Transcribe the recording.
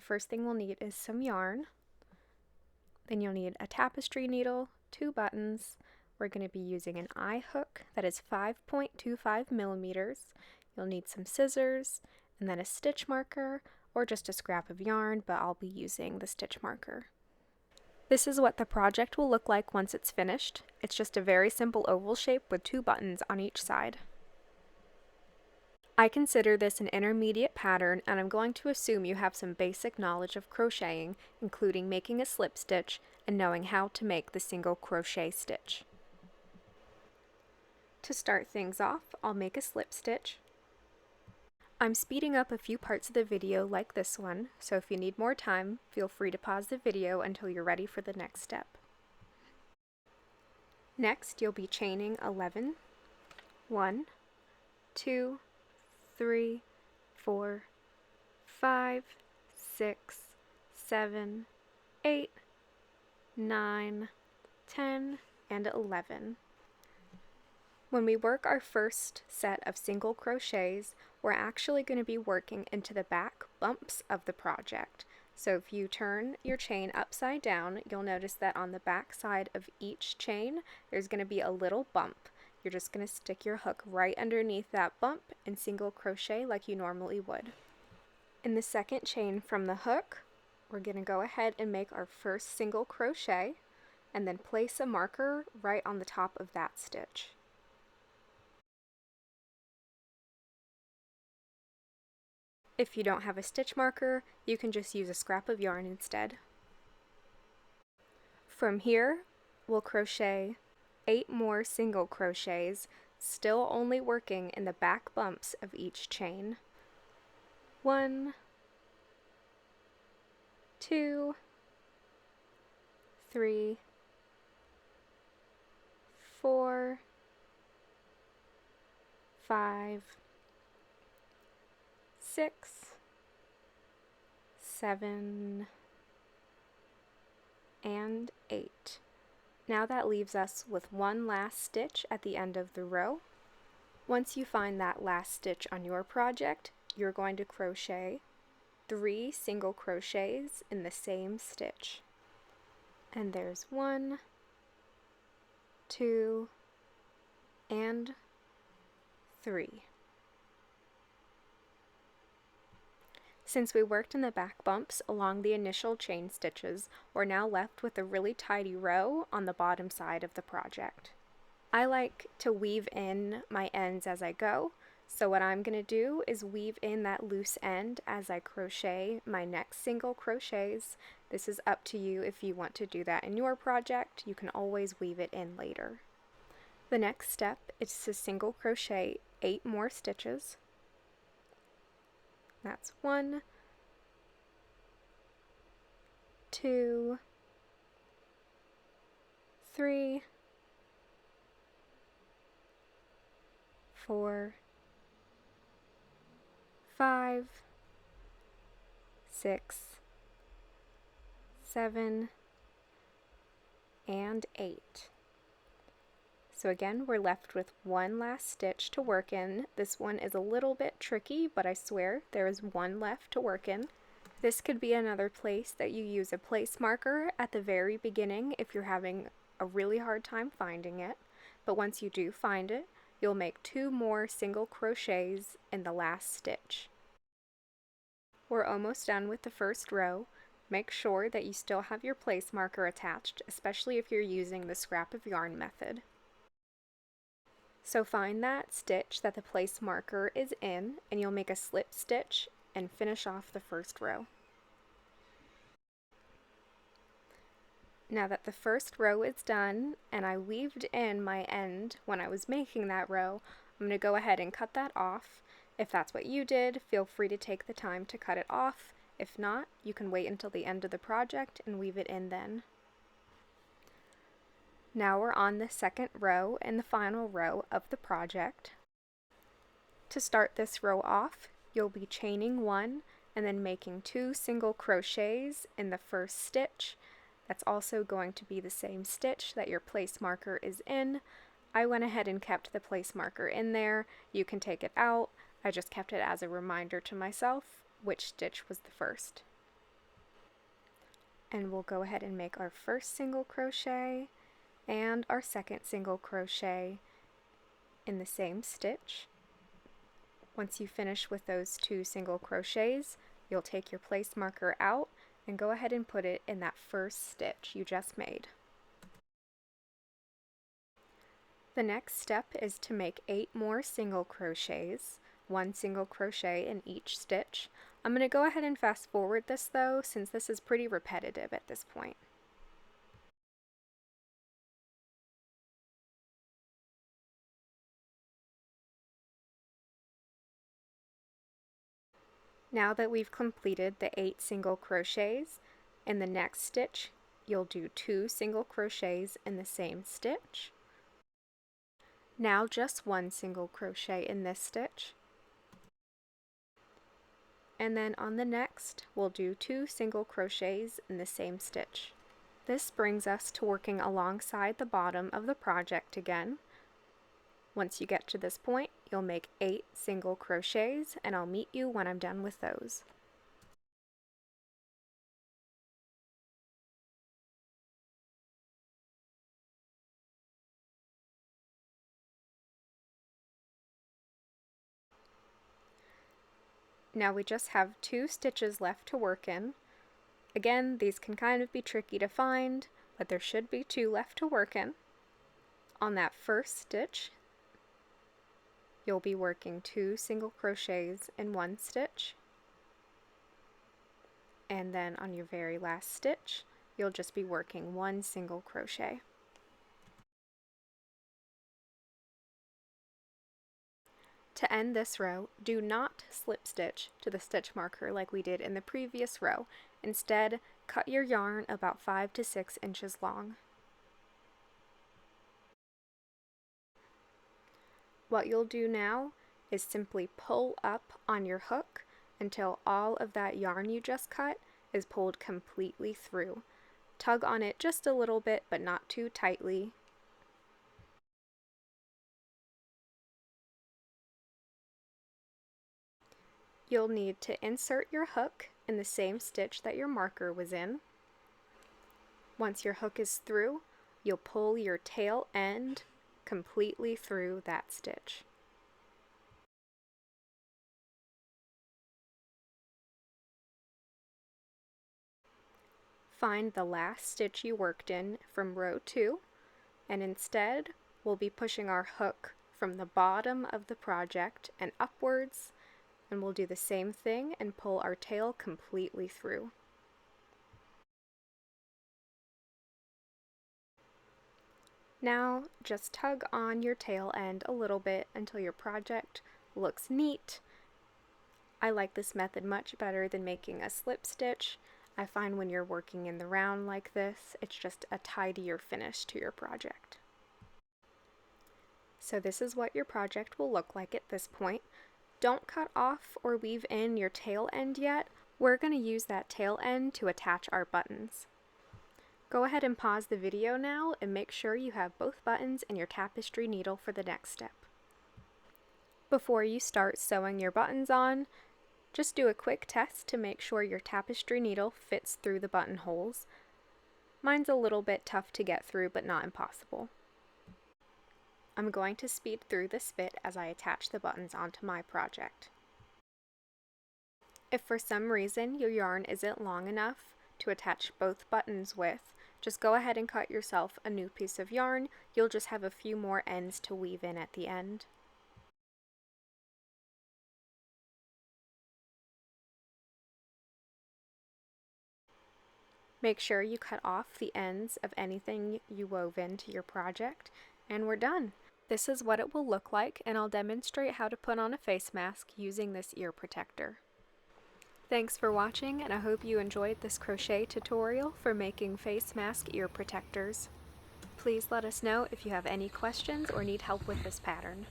the first thing we'll need is some yarn. Then you'll need a tapestry needle, 2 buttons. We're going to be using an eye hook that is 5.25 millimeters. You'll need some scissors, and then a stitch marker, or just a scrap of yarn, but I'll be using the stitch marker. This is what the project will look like once it's finished. It's just a very simple oval shape with 2 buttons on each side. I consider this an intermediate pattern, and I'm going to assume you have some basic knowledge of crocheting, including making a slip stitch and knowing how to make the single crochet stitch. To start things off, I'll make a slip stitch. I'm speeding up a few parts of the video like this one, so if you need more time, feel free to pause the video until you're ready for the next step. Next, you'll be chaining 11, 1, 2, 3, 4, 5, 6, 7, 8, 9, 10, and 11. When we work our first set of single crochets, we're actually going to be working into the back bumps of the project. So if you turn your chain upside down, you'll notice that on the back side of each chain, there's going to be a little bump. You're just going to stick your hook right underneath that bump and single crochet like you normally would. In the second chain from the hook, we're going to go ahead and make our first single crochet and then place a marker right on the top of that stitch. If you don't have a stitch marker, you can just use a scrap of yarn instead. From here, we'll crochet 8 more single crochets, still only working in the back bumps of each chain. 1, 2, 3, 4, 5, 6, 7, and 8. Now that leaves us with one last stitch at the end of the row. Once you find that last stitch on your project, you're going to crochet 3 single crochets in the same stitch. And there's 1, 2, and 3. Since we worked in the back bumps along the initial chain stitches, we're now left with a really tidy row on the bottom side of the project. I like to weave in my ends as I go, so what I'm going to do is weave in that loose end as I crochet my next single crochets. This is up to you if you want to do that in your project. You can always weave it in later. The next step is to single crochet 8 more stitches. That's 1, 2, 3, 4, 5, 6, 7, and 8. So again, we're left with one last stitch to work in. This one is a little bit tricky, but I swear there is one left to work in. This could be another place that you use a place marker at the very beginning if you're having a really hard time finding it. But once you do find it, you'll make 2 more single crochets in the last stitch. We're almost done with the first row. Make sure that you still have your place marker attached, especially if you're using the scrap of yarn method. So find that stitch that the place marker is in, and you'll make a slip stitch and finish off the first row. Now that the first row is done, and I weaved in my end when I was making that row, I'm going to go ahead and cut that off. If that's what you did, feel free to take the time to cut it off. If not, you can wait until the end of the project and weave it in then. Now we're on the second row and the final row of the project. To start this row off, you'll be chaining 1 and then making 2 single crochets in the first stitch. That's also going to be the same stitch that your place marker is in. I went ahead and kept the place marker in there. You can take it out. I just kept it as a reminder to myself which stitch was the first. And we'll go ahead and make our first single crochet and our second single crochet in the same stitch. Once you finish with those 2 single crochets, you'll take your place marker out and go ahead and put it in that first stitch you just made. The next step is to make 8 more single crochets, 1 single crochet in each stitch. I'm going to go ahead and fast forward this though, since this is pretty repetitive at this point. Now that we've completed the 8 single crochets, in the next stitch you'll do 2 single crochets in the same stitch. Now just 1 single crochet in this stitch. And then on the next we'll do 2 single crochets in the same stitch. This brings us to working alongside the bottom of the project again. Once you get to this point, you'll make 8 single crochets, and I'll meet you when I'm done with those. Now we just have 2 stitches left to work in. Again, these can kind of be tricky to find, but there should be 2 left to work in. On that first stitch, you'll be working 2 single crochets in 1 stitch, and then on your very last stitch you'll just be working 1 single crochet. To end this row, do not slip stitch to the stitch marker like we did in the previous row. Instead, cut your yarn about 5 to 6 inches long. What you'll do now is simply pull up on your hook until all of that yarn you just cut is pulled completely through. Tug on it just a little bit, but not too tightly. You'll need to insert your hook in the same stitch that your marker was in. Once your hook is through, you'll pull your tail end completely through that stitch. Find the last stitch you worked in from row 2, and instead we'll be pushing our hook from the bottom of the project and upwards, and we'll do the same thing and pull our tail completely through. Now just tug on your tail end a little bit until your project looks neat. I like this method much better than making a slip stitch. I find when you're working in the round like this, it's just a tidier finish to your project. So this is what your project will look like at this point. Don't cut off or weave in your tail end yet. We're going to use that tail end to attach our buttons. Go ahead and pause the video now and make sure you have both buttons and your tapestry needle for the next step. Before you start sewing your buttons on, just do a quick test to make sure your tapestry needle fits through the buttonholes. Mine's a little bit tough to get through, but not impossible. I'm going to speed through this fit as I attach the buttons onto my project. If for some reason your yarn isn't long enough to attach both buttons with, just go ahead and cut yourself a new piece of yarn. You'll just have a few more ends to weave in at the end. Make sure you cut off the ends of anything you wove into your project, and we're done. This is what it will look like, and I'll demonstrate how to put on a face mask using this ear protector. Thanks for watching, and I hope you enjoyed this crochet tutorial for making face mask ear protectors. Please let us know if you have any questions or need help with this pattern.